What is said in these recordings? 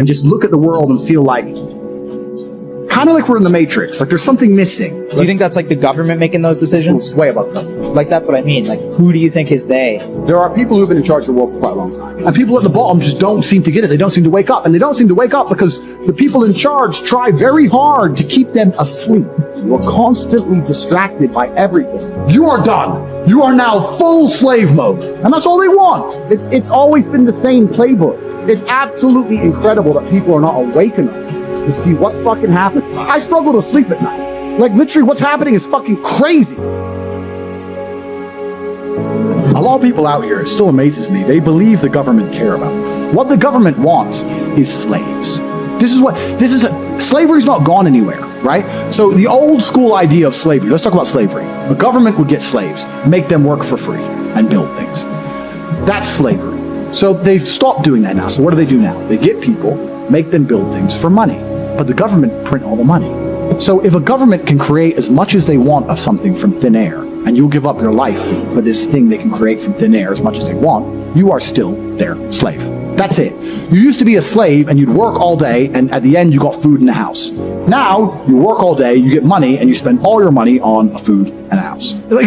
and just look at the world and feel like, kind of like we're in the Matrix, like there's something missing. Do you think that's like the government making those decisions? It's way above them. Like, that's what I mean. Like, who do you think is they? There are people who've been in charge of the world for quite a long time. And people at the bottom just don't seem to get it. They don't seem to wake up. And they don't seem to wake up because the people in charge try very hard to keep them asleep. You're constantly distracted by everything. You are done. You are now full slave mode. And that's all they want. It's always been the same playbook. It's absolutely incredible that people are not awake enough to see what's fucking happening. I struggle to sleep at night. Like, literally, what's happening is fucking crazy. A lot of people out here, it still amazes me, they believe the government care about them. What the government wants is slaves. Slavery's not gone anywhere, right? So the old school idea of slavery, let's talk about slavery. The government would get slaves, make them work for free, and build things. That's slavery. So they've stopped doing that now. So what do they do now? They get people, make them build things for money. But the government print all the money. So if a government can create as much as they want of something from thin air, and you'll give up your life for this thing they can create from thin air as much as they want, you are still their slave. That's it. You used to be a slave and you'd work all day, and at the end you got food in the house. Now you work all day, you get money, and you spend all your money on food and a house. Like,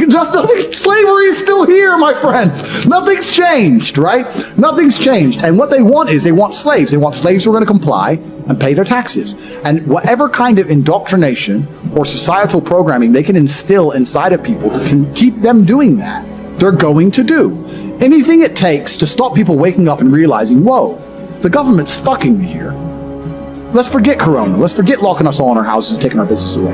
slavery is still here, my friends. Nothing's changed, right? Nothing's changed. And what they want is they want slaves. They want slaves who are going to comply and pay their taxes. And whatever kind of indoctrination or societal programming they can instill inside of people that can keep them doing that, they're going to do. Anything it takes to stop people waking up and realizing, whoa, the government's fucking me here. Let's forget Corona. Let's forget locking us all in our houses and taking our business away.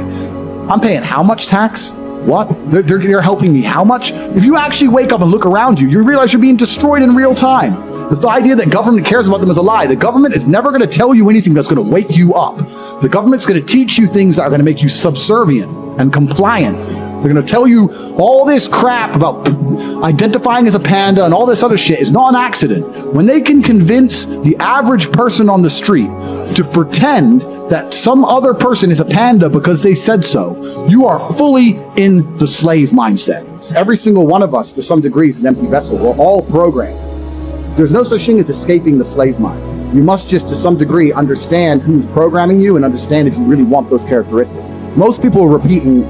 I'm paying how much tax? What? They're helping me how much? If you actually wake up and look around you, you realize you're being destroyed in real time. The idea that government cares about them is a lie. The government is never going to tell you anything that's going to wake you up. The government's going to teach you things that are going to make you subservient and compliant. They're going to tell you all this crap about identifying as a panda and all this other shit is not an accident. When they can convince the average person on the street to pretend that some other person is a panda because they said so, you are fully in the slave mindset. Every single one of us, to some degree, is an empty vessel. We're all programmed. There's no such thing as escaping the slave mind. You must just, to some degree, understand who's programming you and understand if you really want those characteristics. Most people are repeating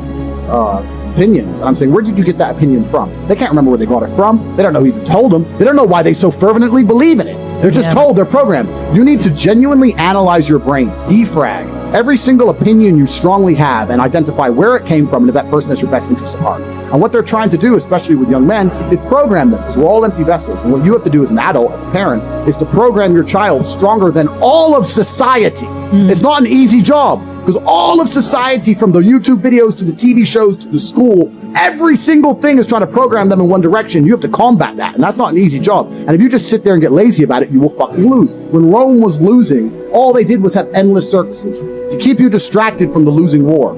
opinions. And I'm saying, where did you get that opinion from? They can't remember where they got it from. They don't know who even told them. They don't know why they so fervently believe in it. They're just told, they're programmed. You need to genuinely analyze your brain, defrag every single opinion you strongly have and identify where it came from and if that person has your best interest at heart. And what they're trying to do, especially with young men, is program them, because we're all empty vessels. And what you have to do as an adult, as a parent, is to program your child stronger than all of society. It's not an easy job, because all of society, from the YouTube videos to the TV shows to the school, every single thing is trying to program them in one direction. You have to combat that, and that's not an easy job. And if you just sit there and get lazy about it, you will fucking lose. When Rome was losing, all they did was have endless circuses to keep you distracted from the losing war.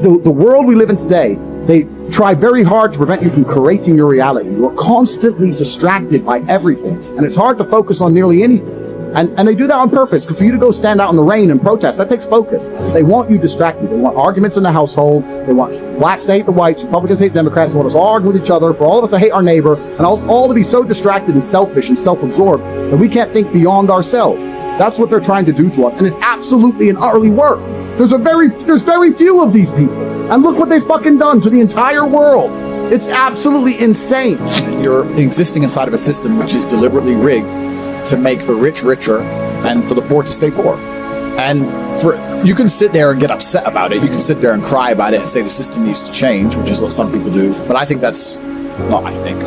The world we live in today, they try very hard to prevent you from creating your reality. You are constantly distracted by everything, and it's hard to focus on nearly anything. And they do that on purpose, because for you to go stand out in the rain and protest, that takes focus. They want you distracted. They want arguments in the household. They want blacks to hate the whites, Republicans to hate Democrats. They want us all arguing with each other, for all of us to hate our neighbor, and us all to be so distracted and selfish and self-absorbed that we can't think beyond ourselves. That's what they're trying to do to us, and it's absolutely and utterly work. There's very few of these people, and look what they've fucking done to the entire world. It's absolutely insane. You're existing inside of a system which is deliberately rigged to make the rich richer and for the poor to stay poor. And you can sit there and get upset about it. You can sit there and cry about it and say the system needs to change, which is what some people do. But I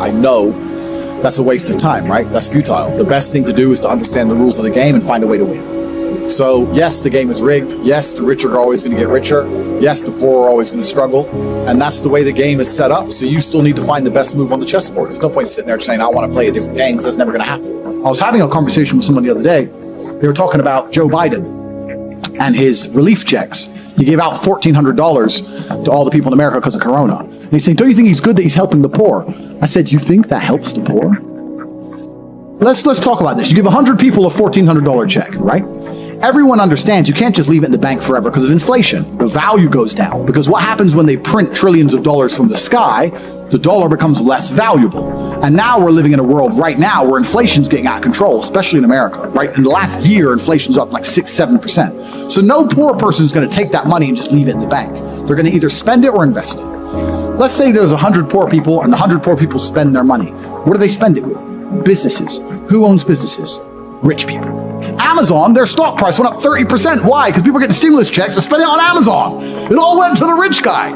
know that's a waste of time, right? That's futile. The best thing to do is to understand the rules of the game and find a way to win. So yes, the game is rigged. Yes, the rich are always going to get richer. Yes, the poor are always going to struggle. And that's the way the game is set up. So you still need to find the best move on the chessboard. There's no point sitting there saying, I want to play a different game, because that's never going to happen. I was having a conversation with someone the other day. They were talking about Joe Biden and his relief checks. He gave out $1,400 to all the people in America because of Corona. And he's saying, don't you think he's good that he's helping the poor? I said, you think that helps the poor? Let's talk about this. You give 100 people a $1,400 check, right? everyone understands you can't just leave it in the bank forever because of inflation. The value goes down. Because what happens when they print trillions of dollars from the sky, the dollar becomes less valuable. And now we're living in a world right now where inflation's getting out of control, especially in America, right? In the last year, inflation's up like 6-7%. So no poor person is going to take that money and just leave it in the bank. They're going to either spend it or invest it. Let's say there's 100 poor people and the 100 poor people spend their money. What do they spend it with? Businesses. Who owns businesses? Rich people. Amazon, their stock price went up 30%. Why? Because people are getting stimulus checks and spending it on Amazon. It all went to the rich guy.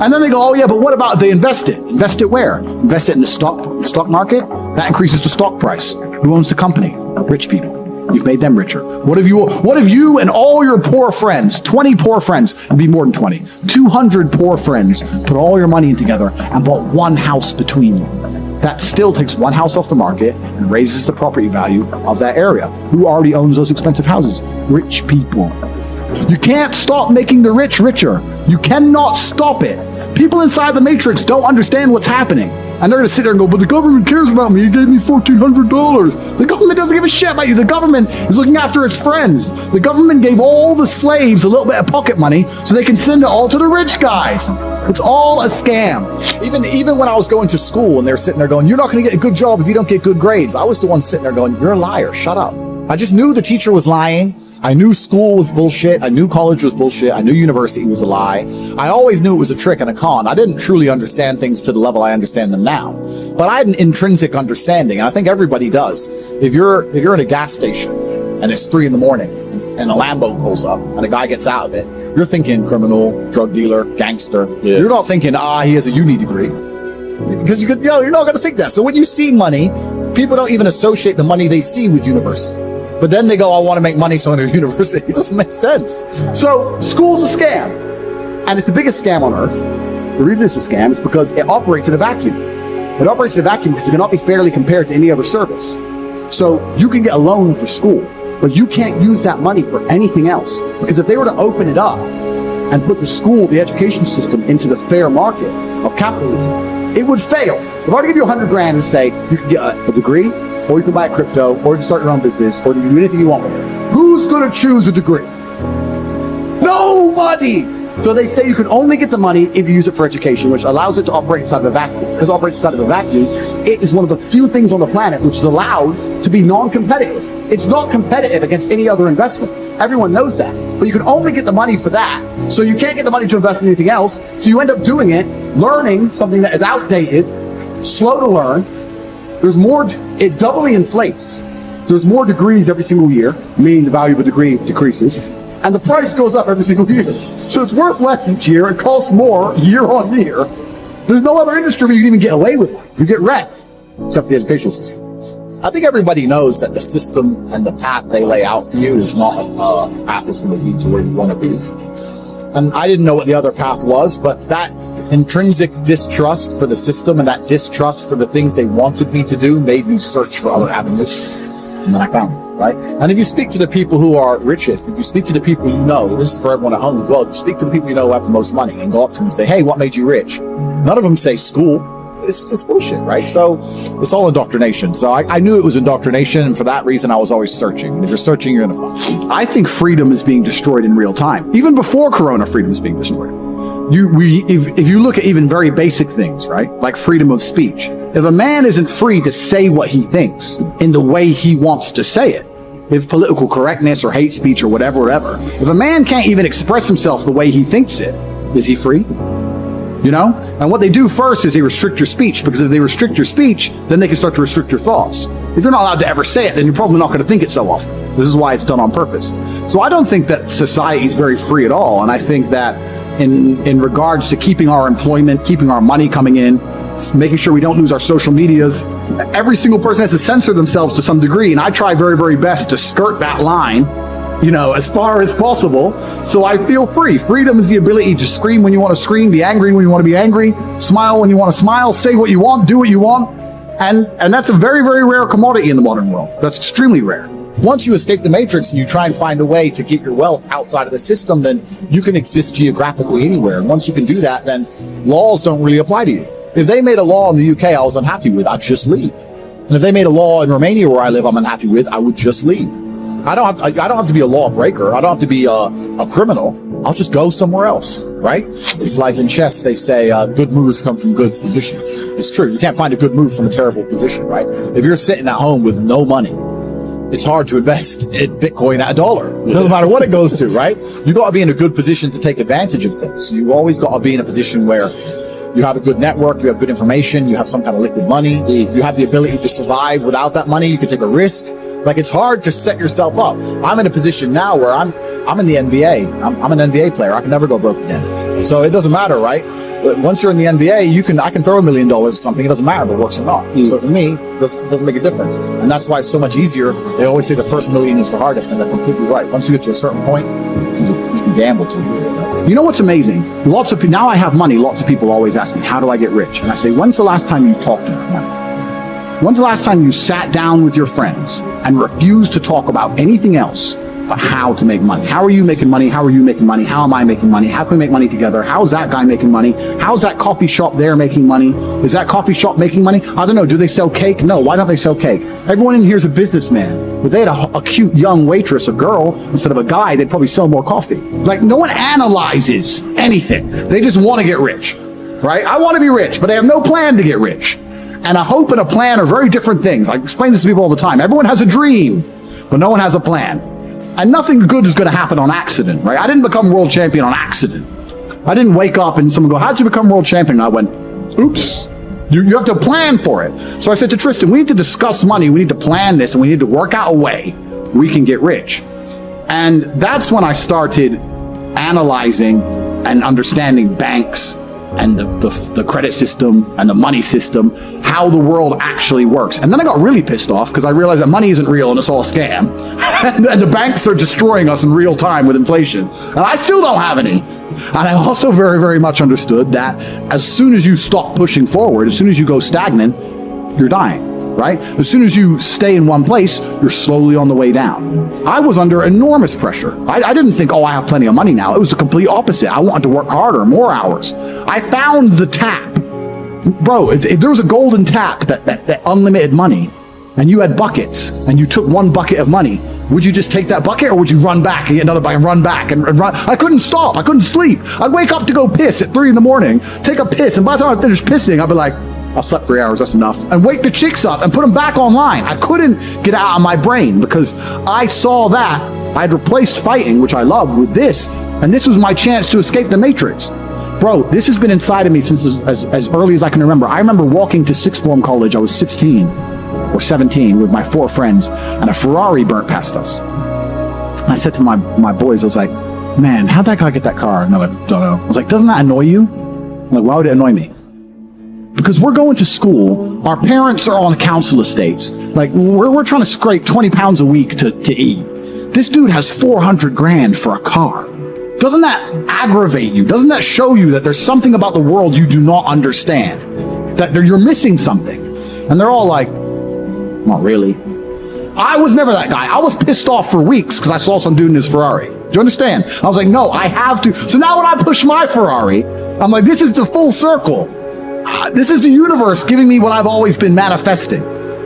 And then they go, oh yeah, but what about they invest it? Invest it where? Invest it in the stock market? That increases the stock price. Who owns the company? Rich people. You've made them richer. What if you and all your poor friends, 20 poor friends, it'd be more than 20, 200 poor friends, put all your money in together and bought one house between you? That still takes one house off the market and raises the property value of that area. Who already owns those expensive houses? Rich people. You can't stop making the rich richer. You cannot stop it. People inside the matrix don't understand what's happening. And they're going to sit there and go, but the government cares about me. He gave me $1,400. The government doesn't give a shit about you. The government is looking after its friends. The government gave all the slaves a little bit of pocket money so they can send it all to the rich guys. It's all a scam. Even when I was going to school and they're sitting there going, you're not going to get a good job if you don't get good grades. I was the one sitting there going, you're a liar. Shut up. I just knew the teacher was lying. I knew school was bullshit. I knew college was bullshit. I knew university was a lie. I always knew it was a trick and a con. I didn't truly understand things to the level I understand them now. But I had an intrinsic understanding, and I think everybody does. If you're at a gas station and it's 3 a.m. and a Lambo pulls up and a guy gets out of it, you're thinking criminal, drug dealer, gangster. Yeah. You're not thinking, he has a uni degree. Because you're not going to think that. So when you see money, people don't even associate the money they see with university. But then they go, I want to make money, so I go to university. It doesn't make sense. So school's a scam. And it's the biggest scam on earth. The reason it's a scam is because it operates in a vacuum. It operates in a vacuum because it cannot be fairly compared to any other service. So you can get a loan for school, but you can't use that money for anything else. Because if they were to open it up and put the school, the education system, into the fair market of capitalism, it would fail. If I were to give you $100,000 and say you can get a degree, or you can buy a crypto, or you can start your own business, or you can do anything you want with it, who's going to choose a degree? Nobody! So they say you can only get the money if you use it for education, which allows it to operate inside of a vacuum. Because it operates inside of a vacuum, it is one of the few things on the planet which is allowed to be non-competitive. It's not competitive against any other investment. Everyone knows that. But you can only get the money for that. So you can't get the money to invest in anything else. So you end up doing it, learning something that is outdated, slow to learn. There's more, it doubly inflates. There's more degrees every single year, meaning the value of a degree decreases. And the price goes up every single year. So it's worth less each year. It costs more year on year. There's no other industry where you can even get away with it. You get wrecked, except the educational system. I think everybody knows that the system and the path they lay out for you is not a path that's going to lead to where you want to be. And I didn't know what the other path was, but that intrinsic distrust for the system and that distrust for the things they wanted me to do made me search for other avenues. And then I found them, right? And if you speak to the people who are richest, if you speak to the people you know, this is for everyone at home as well, if you speak to the people you know who have the most money and go up to them and say, hey, what made you rich? None of them say school. It's bullshit, right? So it's all indoctrination. So I knew it was indoctrination, and for that reason I was always searching. And if you're searching, you're going to find. I think freedom is being destroyed in real time. Even before Corona, freedom is being destroyed. If you look at even very basic things, right? Like freedom of speech. If a man isn't free to say what he thinks in the way he wants to say it, if political correctness or hate speech or whatever, if a man can't even express himself the way he thinks it, is he free? You know? And what they do first is they restrict your speech, because if they restrict your speech, then they can start to restrict your thoughts. If you're not allowed to ever say it, then you're probably not going to think it so often. This is why it's done on purpose. So I don't think that society is very free at all. And I think that in regards to keeping our employment, keeping our money coming in, making sure we don't lose our social medias, every single person has to censor themselves to some degree. And I try very, very best to skirt that line, you know, as far as possible, so I feel free. Freedom is the ability to scream when you want to scream, be angry when you want to be angry, smile when you want to smile, say what you want, do what you want. And that's a very, very rare commodity in the modern world. That's extremely rare. Once you escape the matrix and you try and find a way to get your wealth outside of the system, then you can exist geographically anywhere. And once you can do that, then laws don't really apply to you. If they made a law in the UK I was unhappy with, I'd just leave. And if they made a law in Romania where I live I'm unhappy with, I would just leave. I don't have to be a lawbreaker. I don't have to be a criminal. I'll just go somewhere else, right? It's like in chess, they say good moves come from good positions. It's true. You can't find a good move from a terrible position, right? If you're sitting at home with no money, it's hard to invest in Bitcoin at $1. It doesn't matter what it goes to, right? You got to be in a good position to take advantage of things. You always got to be in a position where you have a good network, you have good information, you have some kind of liquid money, you have the ability to survive without that money, you can take a risk. Like, it's hard to set yourself up. I'm in a position now where I'm in the NBA. I'm an NBA player. I can never go broke again. So it doesn't matter, right? But once you're in the NBA, I can throw $1 million or something. It doesn't matter if it works or not. So for me, it doesn't make a difference. And that's why it's so much easier. They always say the first million is the hardest, and they're completely right. Once you get to a certain point, you can gamble to it. You know what's amazing? Now I have money. Lots of people always ask me, how do I get rich? And I say, when's the last time you talked about money? When's the last time you sat down with your friends and refused to talk about anything else but how to make money? How are you making money? How are you making money? How am I making money? How can we make money together? How's that guy making money? How's that coffee shop there making money? Is that coffee shop making money? I don't know. Do they sell cake? No. Why don't they sell cake? Everyone in here is a businessman. If they had a cute young waitress, a girl, instead of a guy, they'd probably sell more coffee. Like, no one analyzes anything. They just want to get rich, right? I want to be rich, but they have no plan to get rich. And a hope and a plan are very different things. I explain this to people all the time. Everyone has a dream, but no one has a plan. And nothing good is going to happen on accident, right? I didn't become world champion on accident. I didn't wake up and someone go, how'd you become world champion? And I went, oops. You have to plan for it. So I said to Tristan, we need to discuss money. We need to plan this, and we need to work out a way we can get rich. And that's when I started analyzing and understanding banks and the credit system and the money system, how the world actually works. And then I got really pissed off because I realized that money isn't real and it's all a scam. and the banks are destroying us in real time with inflation. And I still don't have any. And I also very, very much understood that as soon as you stop pushing forward, as soon as you go stagnant, you're dying, right? As soon as you stay in one place, you're slowly on the way down. I was under enormous pressure. I didn't think, oh, I have plenty of money now. It was the complete opposite. I wanted to work harder, more hours. I found the tap. Bro, if there was a golden tap that unlimited money, and you had buckets, and you took one bucket of money, would you just take that bucket, or would you run back and get another bucket and run back and run? I couldn't stop. I couldn't sleep. I'd wake up to go piss at 3 a.m, take a piss, and by the time I finished pissing, I'd be like, I've slept 3 hours, that's enough. And wake the chicks up and put them back online. I couldn't get out of my brain because I saw that I'd replaced fighting, which I loved, with this. And this was my chance to escape the Matrix. Bro, this has been inside of me since as early as I can remember. I remember walking to sixth form college. I was 16 or 17 with my 4 friends, and a Ferrari burnt past us. And I said to my boys, I was like, man, how'd that guy get that car? No, I don't know. I was like, doesn't that annoy you? I'm like, why would it annoy me? Because we're going to school, our parents are on council estates. Like, we're trying to scrape 20 pounds a week to eat. This dude has 400 grand for a car. Doesn't that aggravate you? Doesn't that show you that there's something about the world you do not understand? That you're missing something? And they're all like, not really. I was never that guy. I was pissed off for weeks because I saw some dude in his Ferrari. Do you understand? I was like, no, I have to. So now when I push my Ferrari, I'm like, this is the full circle. This is the universe giving me what I've always been manifesting.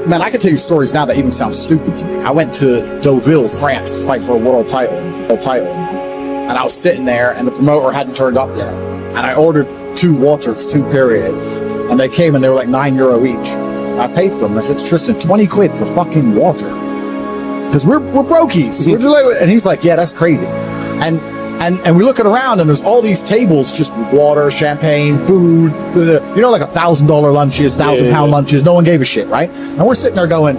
Man, I can tell you stories now that even sound stupid to me. I went to Deauville, France to fight for a world title. And I was sitting there and the promoter hadn't turned up yet. And I ordered 2 waters, 2 period. And they came and they were like €9 each. I paid for them. I said to Tristan, 20 quid for fucking water. Because we're brokies. We're just like, and he's like, yeah, that's crazy. And we look around and there's all these tables just with water, champagne, food, you know, like $1,000 lunches, £1,000 lunches. No one gave a shit, right? And we're sitting there going,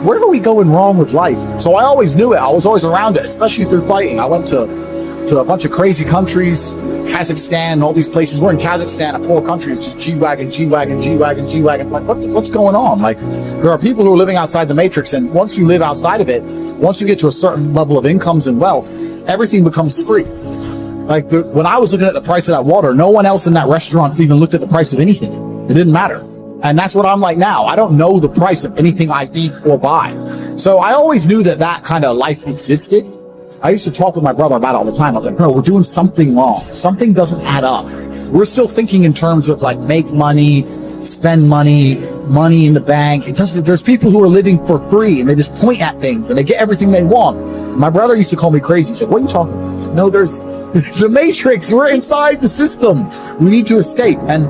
where are we going wrong with life? So I always knew it. I was always around it, especially through fighting. I went to a bunch of crazy countries, Kazakhstan, all these places. We're in Kazakhstan, a poor country. It's just G-Wagon, G-Wagon, G-Wagon, G-Wagon. Like, what's going on? Like, there are people who are living outside the Matrix, and once you live outside of it, once you get to a certain level of incomes and wealth, everything becomes free. Like, when I was looking at the price of that water, no one else in that restaurant even looked at the price of anything. It didn't matter. And that's what I'm like now. I don't know the price of anything I eat or buy. So I always knew that kind of life existed. I used to talk with my brother about it all the time. I was like, bro, we're doing something wrong. Something doesn't add up. we're still thinking in terms of like make money, spend money, money in the bank. It doesn't, there's people who are living for free and they just point at things and they get everything they want. My brother used to call me crazy. He said, what are you talking about? I said, no, there's the matrix. We're inside the system. We need to escape. And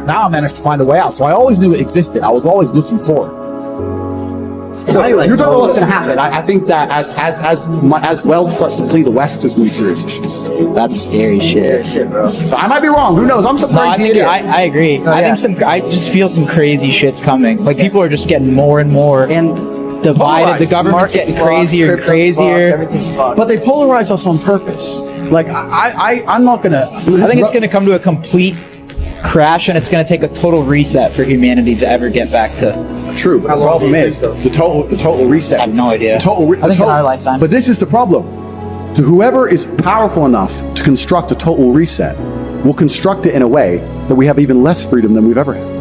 now I managed to find a way out. So I always knew it existed. I was always looking for it. So you're talking about what's going to happen. I think that as wealth starts to flee the West, there's going to be serious issues. That's scary shit. But I might be wrong. Who knows? I'm some No, I crazy think idiot. I agree. I just feel some crazy shit's coming. Like people are just getting more and more And divided. polarized. The government's getting Market's crazier and fucked, crypto's fucked, crazier. everything's fucked. But they polarize us on purpose. Like I'm not gonna. I think it's going to come to a complete crash, and it's going to take a total reset for humanity to ever get back to. True, but the problem is the total reset. I have no idea. The total, I think in our lifetime. But this is the problem. Whoever is powerful enough to construct a total reset will construct it in a way that we have even less freedom than we've ever had.